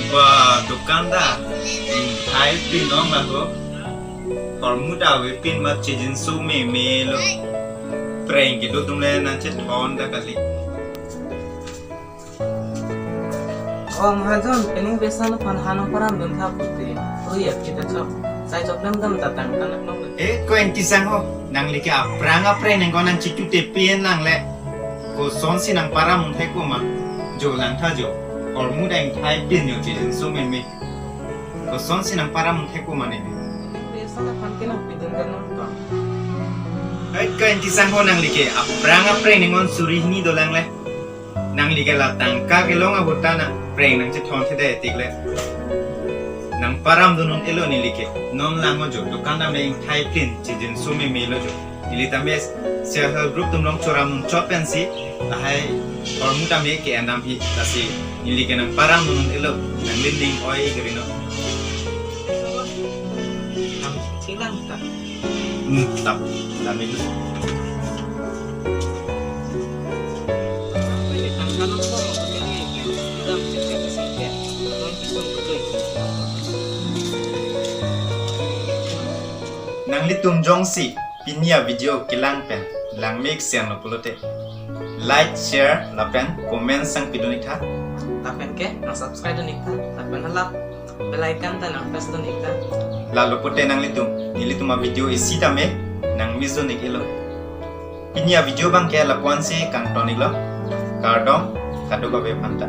Wah, dukanda. Hai pin nong lah ko. Muda we pin mat chejin su me lo. Prank gitu tumle na chet thon da kali. Oh mahajon pening besan pan hanong param dum tha puti. Oh ya kita chok. Sai chok nam dam tatang tanak nong. Ko en kisang ho. Nang like aprang nang konan chitu te pin nang le. Ko son si nang param mun thai ko ma. Jo lang tha jo. Muda yang thai pin yo chejin su me. Ko son si nang param mun thai ko ma ne. Besan pan kenang pidun kan nong to. Ko en kisang ho nang like aprang ningon suri ni do lang le. Nang like la tangka ke longa butana preng nang che thon the tik le. Nang param dunun elo ni like non lango jo dukan na me thai pin chejin su me lo jo. Ili tames se her group tum long choram nun chop pen si hai muda me ke andam hi tasi ili ke nang param dunun elo nang linding oi gerino. Nam chilang ta. Tap lamin. Nang litum jong si pinia video kilang pen lang make siang lo pulote like share la pen comment sang piduni tha Tapen ke nang subscribe dan ikta. Tapen halap bell icon ta nang press dan ikta. lalu pote nang litum nilituma video isi tame nang mizo nikilo pinia video bang ke la kwanse kang tonik lo kardom kado babe panta